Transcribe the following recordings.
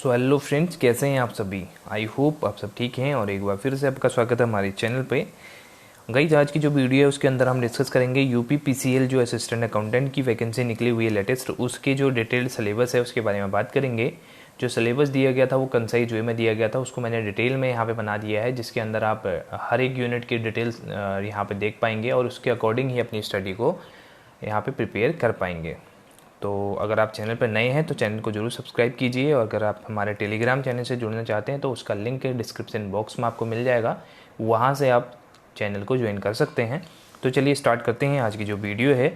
So hello friends, कैसे हैं आप सभी। आई होप आप सब ठीक हैं और एक बार फिर से आपका स्वागत है हमारे चैनल पे। गाइस, आज की जो वीडियो है उसके अंदर हम डिस्कस करेंगे यूपी पीसीएल जो असिस्टेंट अकाउंटेंट की वैकेंसी निकली हुई है लेटेस्ट, उसके जो डिटेल्ड सिलेबस है उसके बारे में बात करेंगे। जो सिलेबस दिया गया था वो कंसाइज वे में दिया गया था, उसको मैंने डिटेल में यहाँ पे बना दिया है, जिसके अंदर आप हर एक यूनिट की डिटेल्स यहाँ पे देख पाएंगे और उसके अकॉर्डिंग ही अपनी स्टडी को यहाँ पे प्रिपेयर कर पाएंगे। तो अगर आप चैनल पर नए हैं तो चैनल को जरूर सब्सक्राइब कीजिए, और अगर आप हमारे टेलीग्राम चैनल से जुड़ना चाहते हैं तो उसका लिंक डिस्क्रिप्शन बॉक्स में आपको मिल जाएगा, वहाँ से आप चैनल को ज्वाइन कर सकते हैं। तो चलिए स्टार्ट करते हैं आज की जो वीडियो है।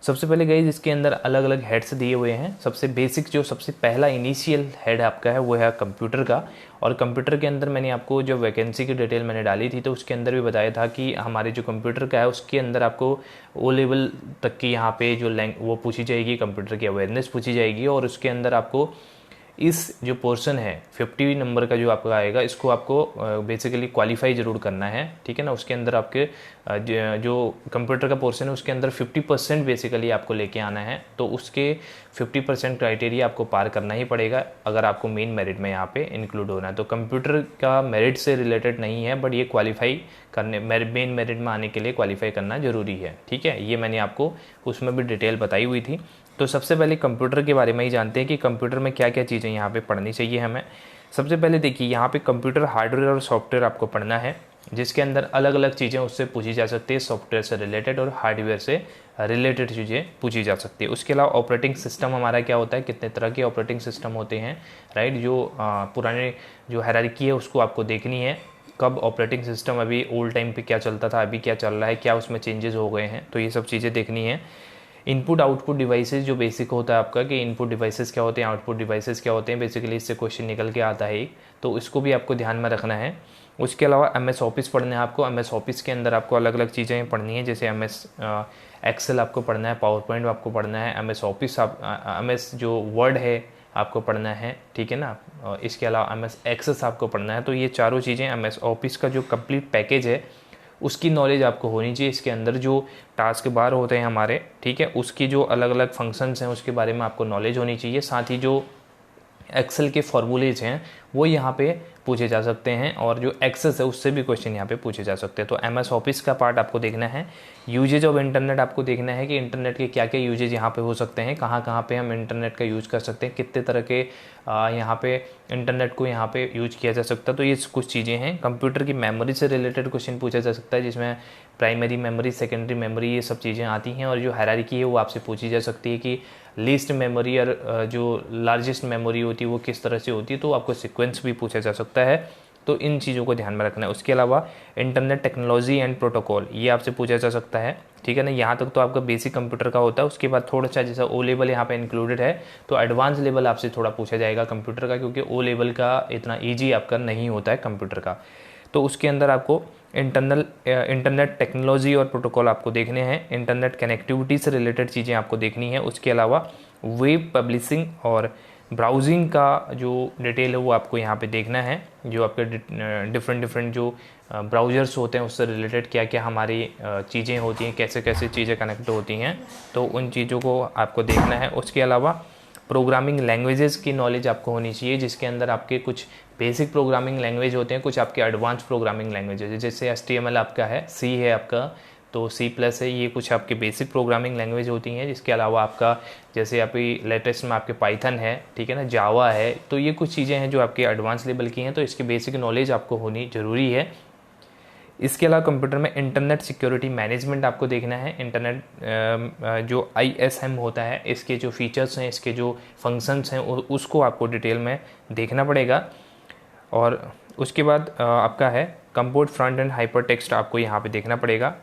सबसे पहले गाइस, इसके अंदर अलग अलग हेड्स दिए हुए हैं। सबसे बेसिक जो सबसे पहला इनिशियल हेड आपका है वो है कंप्यूटर का। और कंप्यूटर के अंदर मैंने आपको जो वैकेंसी की डिटेल मैंने डाली थी तो उसके अंदर भी बताया था कि हमारे जो कंप्यूटर का है उसके अंदर आपको ओ लेवल तक की यहाँ पे जो वो पूछी जाएगी, कंप्यूटर की अवेयरनेस पूछी जाएगी। और उसके अंदर आपको इस जो पोर्शन है 50 नंबर का जो आपका आएगा, इसको आपको बेसिकली क्वालिफाई ज़रूर करना है, ठीक है ना। उसके अंदर आपके जो कंप्यूटर का पोर्शन है उसके अंदर 50% बेसिकली आपको लेके आना है, तो उसके 50% क्राइटेरिया आपको पार करना ही पड़ेगा अगर आपको मेन मेरिट में यहाँ पे इंक्लूड होना है। तो कंप्यूटर का मेरिट से रिलेटेड नहीं है, बट ये क्वालिफाई करने मेन मेरिट में आने के लिए क्वालिफाई करना ज़रूरी है, ठीक है। ये मैंने आपको उसमें भी डिटेल बताई हुई थी। तो सबसे पहले कंप्यूटर के बारे में ही जानते हैं कि कंप्यूटर में क्या क्या चीज़ें यहाँ पे पढ़नी चाहिए हमें। सबसे पहले देखिए, यहाँ पे कंप्यूटर हार्डवेयर और सॉफ्टवेयर आपको पढ़ना है, जिसके अंदर अलग अलग चीज़ें उससे पूछी जा सकती है, सॉफ्टवेयर से रिलेटेड और हार्डवेयर से रिलेटेड चीज़ें पूछी जा सकती है। उसके अलावा ऑपरेटिंग सिस्टम हमारा क्या होता है, कितने तरह के ऑपरेटिंग सिस्टम होते हैं, राइट। जो पुराने जो हायरार्की है उसको आपको देखनी है, कब ऑपरेटिंग सिस्टम अभी ओल्ड टाइम पे क्या चलता था, अभी क्या चल रहा है, क्या उसमें चेंजेस हो गए हैं, तो ये सब चीज़ें देखनी है। इनपुट आउटपुट डिवाइसेस जो बेसिक होता है आपका, कि इनपुट डिवाइसेस क्या होते हैं, आउटपुट डिवाइसेस क्या होते हैं, बेसिकली इससे क्वेश्चन निकल के आता है, तो इसको भी आपको ध्यान में रखना है। उसके अलावा MS ऑफिस पढ़ना है आपको। MS ऑफिस के अंदर आपको अलग अलग चीज़ें पढ़नी है, जैसे MS एक्सेल आपको पढ़ना है, पावर पॉइंट आपको पढ़ना है, MS ऑफिस MS जो वर्ड है आपको पढ़ना है, ठीक है ना। इसके अलावा MS एक्सेस आपको पढ़ना है। तो ये चारों चीज़ें MS ऑफिस का जो कंप्लीट पैकेज है उसकी नॉलेज आपको होनी चाहिए। इसके अंदर जो टास्क बार होते हैं हमारे, ठीक है, उसकी जो अलग अलग फंक्शंस हैं उसके बारे में आपको नॉलेज होनी चाहिए। साथ ही जो एक्सेल के फॉर्मूलेज हैं वो यहाँ पे पूछे जा सकते हैं, और जो एक्सेस है उससे भी क्वेश्चन यहाँ पे पूछे जा सकते हैं। तो MS ऑफिस का पार्ट आपको देखना है। यूजेज ऑफ इंटरनेट आपको देखना है कि इंटरनेट के क्या क्या यूजेज यहाँ पे हो सकते हैं, कहाँ कहाँ पे हम इंटरनेट का यूज़ कर सकते हैं, कितने तरह के यहाँ पे इंटरनेट को यहाँ पे यूज किया जा सकता है। तो ये कुछ चीज़ें हैं। कंप्यूटर की मेमोरी से रिलेटेड क्वेश्चन पूछा जा सकता है, जिसमें प्राइमरी मेमोरी, सेकेंडरी मेमोरी, ये सब चीज़ें आती हैं। और जो हायरार्की है वो आपसे पूछी जा सकती है कि लीस्ट मेमोरी और जो लार्जेस्ट मेमोरी होती है वो किस तरह से होती है, तो आपको सीक्वेंस भी पूछा जा सकता है। तो इन चीज़ों को ध्यान में रखना है। उसके अलावा इंटरनेट टेक्नोलॉजी एंड प्रोटोकॉल, ये आपसे पूछा जा सकता है, ठीक है ना। यहाँ तक तो आपका बेसिक कंप्यूटर का होता है। उसके बाद थोड़ा सा जैसा O लेवल यहाँ पे इंक्लूडेड है, तो एडवांस लेवल आपसे थोड़ा पूछा जाएगा कंप्यूटर का, क्योंकि O लेवल का इतना ईजी आपका नहीं होता है कंप्यूटर का। तो उसके अंदर आपको इंटरनेट टेक्नोलॉजी और प्रोटोकॉल आपको देखने हैं। इंटरनेट कनेक्टिविटी से रिलेटेड चीज़ें आपको देखनी है। उसके अलावा वेब पब्लिशिंग और ब्राउजिंग का जो डिटेल है वो आपको यहाँ पे देखना है। जो आपके डिफरेंट जो ब्राउज़र्स होते हैं उससे रिलेटेड क्या क्या हमारी चीज़ें होती हैं, कैसे कैसे चीज़ें कनेक्ट होती हैं, तो उन चीज़ों को आपको देखना है। उसके अलावा प्रोग्रामिंग लैंग्वेजेस की नॉलेज आपको होनी चाहिए, जिसके अंदर आपके कुछ बेसिक प्रोग्रामिंग लैंग्वेज होते हैं, कुछ आपके एडवांस प्रोग्रामिंग लैंग्वेजेस है, जैसे HTML आपका है, C है आपका, तो C+ है, ये कुछ आपके बेसिक प्रोग्रामिंग लैंग्वेज होती हैं। जिसके अलावा आपका जैसे अभी लेटेस्ट में आपके पाइथन है, ठीक है ना, जावा है, तो ये कुछ चीज़ें हैं जो आपके एडवांस लेवल की हैं, तो इसकी बेसिक नॉलेज आपको होनी ज़रूरी है। इसके अलावा कंप्यूटर में इंटरनेट सिक्योरिटी मैनेजमेंट आपको देखना है। इंटरनेट जो ISM होता है, इसके जो फीचर्स हैं, इसके जो फंक्शंस हैं, उसको आपको डिटेल में देखना पड़ेगा। और उसके बाद आपका है कंपोर्ट फ्रंट एंड हाइपर टेक्स्ट, आपको यहाँ पे देखना पड़ेगा,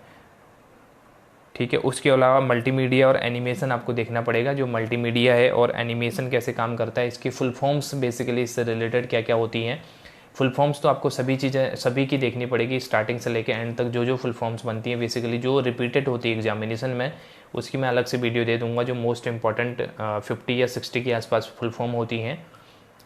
ठीक है। उसके अलावा मल्टीमीडिया और एनिमेशन आपको देखना पड़ेगा। जो मल्टीमीडिया है और एनिमेशन कैसे काम करता है, इसकी फुल फॉर्म्स बेसिकली इससे रिलेटेड क्या क्या होती हैं। फुल फॉर्म्स तो आपको सभी चीज़ें सभी की देखनी पड़ेगी, स्टार्टिंग से लेकर एंड तक जो फुल फॉर्म्स बनती हैं, बेसिकली जो रिपीटेड होती है एग्जामिनेशन में, उसकी मैं अलग से वीडियो दे दूंगा। जो मोस्ट इंपॉर्टेंट 50 या 60 के आसपास फुल फॉर्म होती हैं,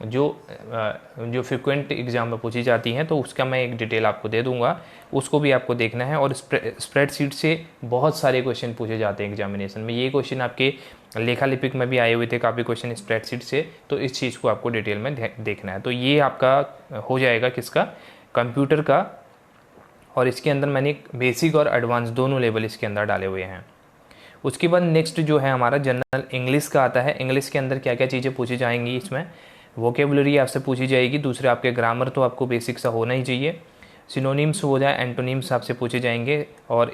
जो फ्रिक्वेंट एग्ज़ाम में पूछी जाती हैं, तो उसका मैं एक डिटेल आपको दे दूंगा, उसको भी आपको देखना है। और स्प्रेडशीट से बहुत सारे क्वेश्चन पूछे जाते हैं एग्जामिनेशन में। ये क्वेश्चन आपके लेखा लिपिक में भी आए हुए थे काफ़ी क्वेश्चन स्प्रेडशीट से, तो इस चीज़ को आपको डिटेल में देखना है। तो ये आपका हो जाएगा किसका, कंप्यूटर का। और इसके अंदर मैंने बेसिक और एडवांस दोनों लेवल इसके अंदर डाले हुए हैं। उसके बाद नेक्स्ट जो है हमारा जनरल इंग्लिश का आता है। इंग्लिश के अंदर क्या क्या चीज़ें पूछी जाएंगी, इसमें वोकेबुलरी आपसे पूछी जाएगी, दूसरे आपके ग्रामर तो आपको बेसिक सा होना ही चाहिए, सिनोनिम्स हो जाए, एंटोनिम्स आपसे पूछे जाएंगे, और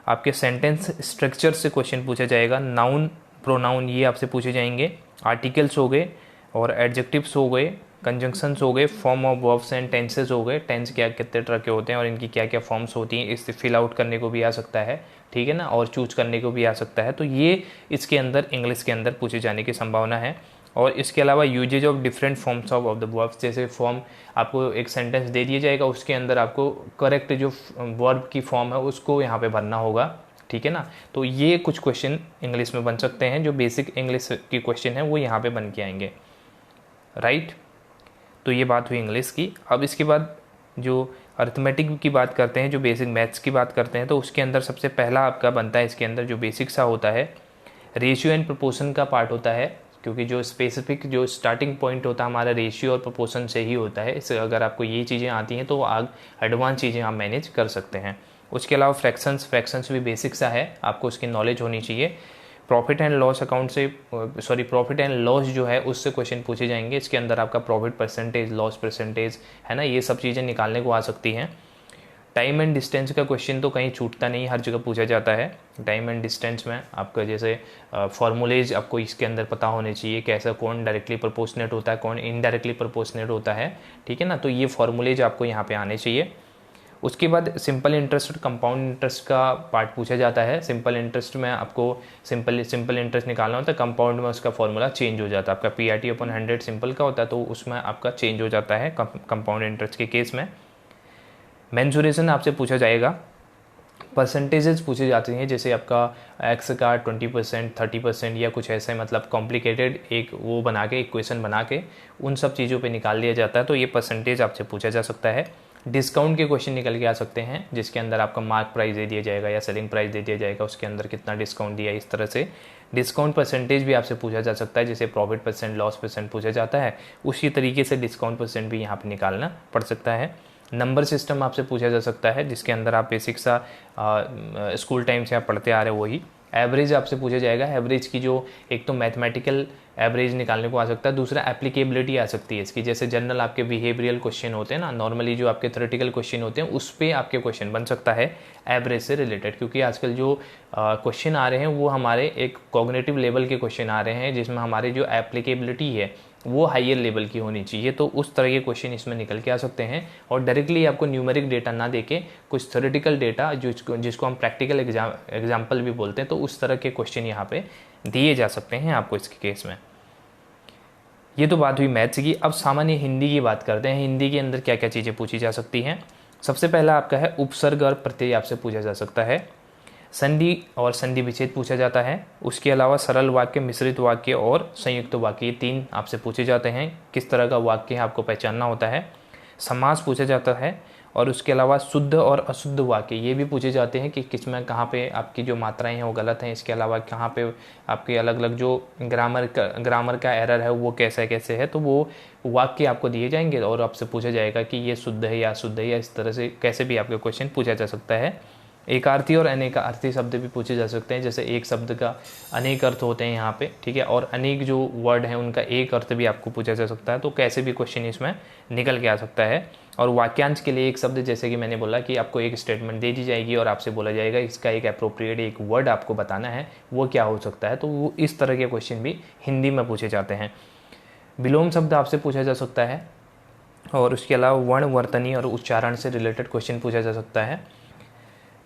आपके सेंटेंस स्ट्रक्चर से क्वेश्चन पूछा जाएगा, नाउन प्रोनाउन ये आपसे पूछे जाएंगे, आर्टिकल्स हो गए और एडजेक्टिव्स हो गए, कंजंक्शंस हो गए, form of verbs and tenses हो गए, टेंस क्या कितने तरह के होते हैं और इनकी क्या क्या फॉर्म्स होती हैं, इससे फिल आउट करने को भी आ सकता है, ठीक है ना, और चूज करने को भी आ सकता है। तो ये इसके अंदर इंग्लिश के अंदर पूछे जाने की संभावना है। और इसके अलावा uses of different forms of the verbs, जैसे फॉर्म आपको एक सेंटेंस दे दिया जाएगा, उसके अंदर आपको करेक्ट जो वर्ब की फॉर्म है उसको यहाँ पे भरना होगा, ठीक है ना। तो ये कुछ क्वेश्चन इंग्लिश में बन सकते हैं, जो बेसिक इंग्लिश की क्वेश्चन है वो यहाँ पे बन के आएंगे, राइट। तो ये बात हुई इंग्लिश की। अब इसके बाद जो अर्थमेटिक की बात करते हैं, जो बेसिक मैथ्स की बात करते हैं, तो उसके अंदर सबसे पहला आपका बनता है इसके अंदर जो बेसिक सा होता है, रेशियो एंड प्रोपोर्शन का पार्ट होता है, क्योंकि जो स्पेसिफिक जो स्टार्टिंग पॉइंट होता है हमारा रेशियो और प्रोपोर्शन से ही होता है। इससे अगर आपको ये चीज़ें आती हैं तो आग एडवांस चीज़ें आप मैनेज कर सकते हैं। उसके अलावा फ्रैक्शंस भी बेसिक सा है, आपको उसकी नॉलेज होनी चाहिए। प्रॉफिट एंड लॉस अकाउंट से प्रॉफिट एंड लॉस जो है उससे क्वेश्चन पूछे जाएंगे। इसके अंदर आपका प्रॉफिट परसेंटेज, लॉस परसेंटेज है ना, ये सब चीज़ें निकालने को आ सकती हैं। टाइम एंड डिस्टेंस का क्वेश्चन तो कहीं छूटता नहीं, हर जगह पूछा जाता है। टाइम एंड डिस्टेंस में आपका जैसे फॉर्मूलेज आपको इसके अंदर पता होने चाहिए, कैसा कौन डायरेक्टली प्रोपोर्शनेट होता है, कौन इनडायरेक्टली प्रोपोर्शनेट होता है, ठीक है ना। तो ये फॉर्मूलेज आपको यहाँ पे आने चाहिए। उसके बाद सिंपल इंटरेस्ट और कंपाउंड इंटरेस्ट का पार्ट पूछा जाता है। सिंपल इंटरेस्ट में आपको सिंपल इंटरेस्ट निकालना होता है, कंपाउंड में उसका फॉर्मूला चेंज हो जाता है। आपका PRT/100 सिंपल का होता है, तो उसमें आपका चेंज हो जाता है कंपाउंड इंटरेस्ट के केस में। मेंसुरेशन आपसे पूछा जाएगा। परसेंटेजेस पूछे जाते हैं, जैसे आपका एक्स का 20%, 30% या कुछ ऐसे, मतलब कॉम्प्लिकेटेड एक वो बना के इक्वेशन बना के उन सब चीज़ों पे निकाल लिया जाता है, तो ये परसेंटेज आपसे पूछा जा सकता है। डिस्काउंट के क्वेश्चन निकल के आ सकते हैं, जिसके अंदर आपका मार्क प्राइस दे दिया जाएगा या सेलिंग प्राइस दे दिया जाएगा, उसके अंदर कितना डिस्काउंट दिया है, इस तरह से डिस्काउंट परसेंटेज भी आपसे पूछा जा सकता है। जैसे प्रॉफिट परसेंट, लॉस परसेंट पूछा जाता है, उसी तरीके से डिस्काउंट परसेंट भी यहाँ पर निकालना पड़ सकता है। नंबर सिस्टम आपसे पूछा जा सकता है, जिसके अंदर आप बेसिक सा स्कूल टाइम से आप पढ़ते आ रहे हो वही। एवरेज आपसे पूछा जाएगा। एवरेज की जो एक तो मैथमेटिकल एवरेज निकालने को आ सकता है, दूसरा एप्लीकेबिलिटी आ सकती है इसकी। जैसे जनरल आपके बिहेवियरल क्वेश्चन होते हैं ना, नॉर्मली जो आपके थ्योरेटिकल क्वेश्चन होते हैं उस पर आपके क्वेश्चन बन सकता है एवरेज से रिलेटेड, क्योंकि आजकल जो क्वेश्चन आ रहे हैं वो हमारे एक कॉग्निटिव लेवल के क्वेश्चन आ रहे हैं, जिसमें हमारी जो एप्लीकेबिलिटी है वो हायर लेवल की होनी चाहिए। तो उस तरह के क्वेश्चन इसमें निकल के आ सकते हैं। और डायरेक्टली आपको न्यूमेरिक डेटा ना देके कुछ थ्योरेटिकल डेटा जिसको हम प्रैक्टिकल एग्जाम्पल भी बोलते हैं, तो उस तरह के क्वेश्चन यहाँ पे दिए जा सकते हैं आपको इसके केस में। ये तो बात हुई मैथ्स की। अब सामान्य हिंदी की बात करते हैं। हिंदी के अंदर क्या क्या चीज़ें पूछी जा सकती हैं। सबसे पहला आपका है उपसर्ग और प्रत्यय आपसे पूछा जा सकता है। संधि और संधि विच्छेद पूछा जाता है। उसके अलावा सरल वाक्य, मिश्रित वाक्य और संयुक्त वाक्य, ये 3 आपसे पूछे जाते हैं। किस तरह का वाक्य है आपको पहचानना होता है। समास पूछा जाता है। और उसके अलावा शुद्ध और अशुद्ध वाक्य ये भी पूछे जाते हैं कि किसमें कहाँ पे आपकी जो मात्राएं हैं वो गलत हैं। इसके अलावा कहाँ पे आपके अलग अलग जो ग्रामर का एरर है वो कैसे कैसे है, तो वो वाक्य आपको दिए जाएंगे और आपसे पूछा जाएगा कि ये शुद्ध है या अशुद्ध है, या इस तरह से कैसे भी आपके क्वेश्चन पूछा जा सकता है। एकार्थी और अनेकार्थी शब्द भी पूछे जा सकते हैं। जैसे एक शब्द का अनेक अर्थ होते हैं यहाँ पे, ठीक है, और अनेक जो वर्ड हैं उनका एक अर्थ भी आपको पूछा जा सकता है। तो कैसे भी क्वेश्चन इसमें निकल के आ सकता है। और वाक्यांश के लिए एक शब्द, जैसे कि मैंने बोला कि आपको एक स्टेटमेंट दे दी जाएगी और आपसे बोला जाएगा इसका एक अप्रोप्रिएट एक वर्ड आपको बताना है, वो क्या हो सकता है। तो वो इस तरह के क्वेश्चन भी हिंदी में पूछे जाते हैं। विलोम शब्द आपसे पूछा जा सकता है। और उसके अलावा वर्ण, वर्तनी और उच्चारण से रिलेटेड क्वेश्चन पूछा जा सकता है।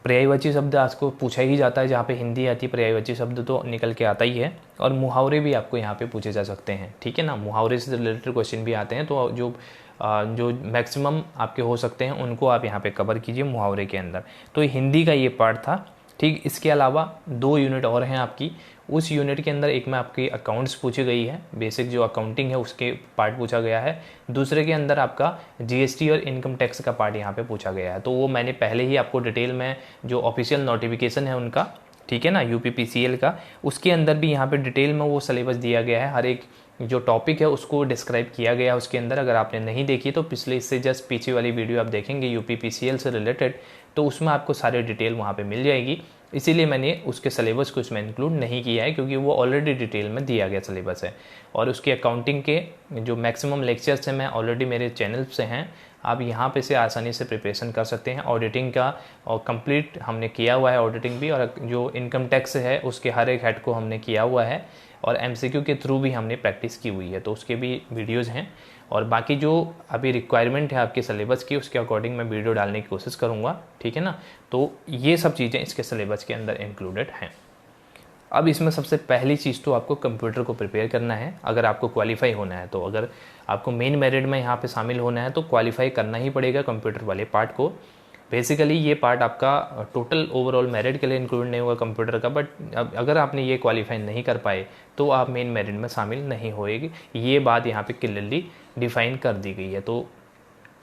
पर्यायवाची शब्द आपको पूछा ही जाता है, जहाँ पे हिंदी आती है पर्यायवाची शब्द तो निकल के आता ही है। और मुहावरे भी आपको यहाँ पे पूछे जा सकते हैं, ठीक है ना। मुहावरे से रिलेटेड क्वेश्चन भी आते हैं, तो जो मैक्सिमम आपके हो सकते हैं उनको आप यहाँ पे कवर कीजिए मुहावरे के अंदर। तो हिंदी का ये पार्ट था, ठीक। इसके अलावा 2 यूनिट और हैं आपकी। उस यूनिट के अंदर एक में आपकी अकाउंट्स पूछी गई है, बेसिक जो अकाउंटिंग है उसके पार्ट पूछा गया है। दूसरे के अंदर आपका GST और इनकम टैक्स का पार्ट यहाँ पे पूछा गया है। तो वो मैंने पहले ही आपको डिटेल में जो ऑफिशियल नोटिफिकेशन है उनका ठीक है ना, UPPCL का। उसके अंदर भी यहाँ पे डिटेल में वो सिलेबस दिया गया है, हर एक जो टॉपिक है उसको डिस्क्राइब किया गया है उसके अंदर। अगर आपने नहीं देखी तो पिछले इससे जस्ट पीछे वाली वीडियो आप देखेंगे UPPCL से रिलेटेड, तो उसमें आपको सारे डिटेल वहाँ पे मिल जाएगी। इसीलिए मैंने उसके सिलेबस को इसमें इंक्लूड नहीं किया है, क्योंकि वो ऑलरेडी डिटेल में दिया गया सिलेबस है। और उसकी अकाउंटिंग के जो मैक्सिमम लेक्चर्स हैं मैं ऑलरेडी मेरे चैनल से हैं, आप यहाँ पे से आसानी से प्रिपरेशन कर सकते हैं। ऑडिटिंग का और कंप्लीट हमने किया हुआ है, ऑडिटिंग भी, और जो इनकम टैक्स है उसके हर एक हेड को हमने किया हुआ है, और MCQ के थ्रू भी हमने प्रैक्टिस की हुई है, तो उसके भी वीडियोज़ हैं। और बाकी जो अभी रिक्वायरमेंट है आपके सिलेबस की, उसके अकॉर्डिंग मैं वीडियो डालने की कोशिश करूँगा, ठीक है ना। तो ये सब चीज़ें इसके सिलेबस के अंदर इंक्लूडेड हैं। अब इसमें सबसे पहली चीज़ तो आपको कंप्यूटर को प्रिपेयर करना है, अगर आपको क्वालिफाई होना है तो। अगर आपको मेन मेरिट में यहाँ पे शामिल होना है तो क्वालिफाई करना ही पड़ेगा कंप्यूटर वाले पार्ट को। बेसिकली ये पार्ट आपका टोटल ओवरऑल मेरिट के लिए इंक्लूड नहीं होगा कंप्यूटर का, बट अगर आपने ये क्वालिफाई नहीं कर पाए तो आप मेन मेरिट में शामिल नहीं होएगी। ये बात यहाँ पे क्लियरली डिफाइन कर दी गई है। तो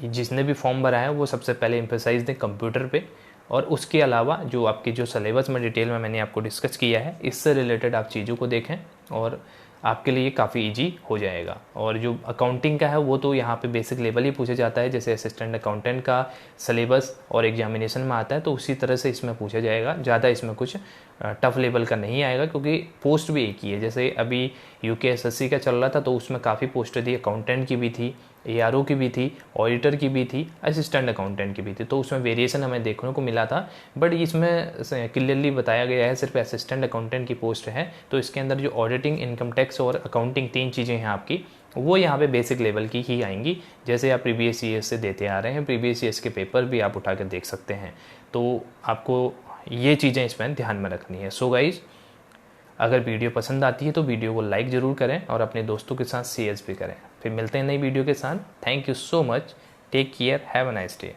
जिसने भी फॉर्म भरा है वो सबसे पहले एम्फेसाइज दें कंप्यूटर पे, और उसके अलावा जो आपकी जो सिलेबस में डिटेल में मैंने आपको डिस्कस किया है, इससे रिलेटेड आप चीज़ों को देखें और आपके लिए काफ़ी इजी हो जाएगा। और जो अकाउंटिंग का है वो तो यहाँ पे बेसिक लेवल ही पूछा जाता है, जैसे असिस्टेंट अकाउंटेंट का सिलेबस और एग्जामिनेशन में आता है, तो उसी तरह से इसमें पूछा जाएगा। ज़्यादा इसमें कुछ टफ लेवल का नहीं आएगा, क्योंकि पोस्ट भी एक ही है। जैसे अभी UKSSC का चल रहा था तो उसमें काफ़ी पोस्ट थी, अकाउंटेंट की भी थी, ARO की भी थी, ऑडिटर की भी थी, असिस्टेंट अकाउंटेंट की भी थी, तो उसमें वेरिएशन हमें देखने को मिला था। बट इसमें क्लियरली बताया गया है सिर्फ असिस्टेंट अकाउंटेंट की पोस्ट है, तो इसके अंदर जो ऑडिटिंग, इनकम टैक्स और अकाउंटिंग 3 चीज़ें हैं आपकी, वो यहाँ पे बेसिक लेवल की ही आएंगी, जैसे आप प्रीवियस ईयर से देते आ रहे हैं। प्रीवियस ईयर्स के पेपर भी आप उठा कर देख सकते हैं, तो आपको ये चीज़ें इसमें ध्यान में रखनी है। सो गाइज, अगर वीडियो पसंद आती है तो वीडियो को लाइक ज़रूर करें और अपने दोस्तों के साथ शेयर भी करें। फिर मिलते हैं नई वीडियो के साथ। Thank you so much, take care, have a nice day.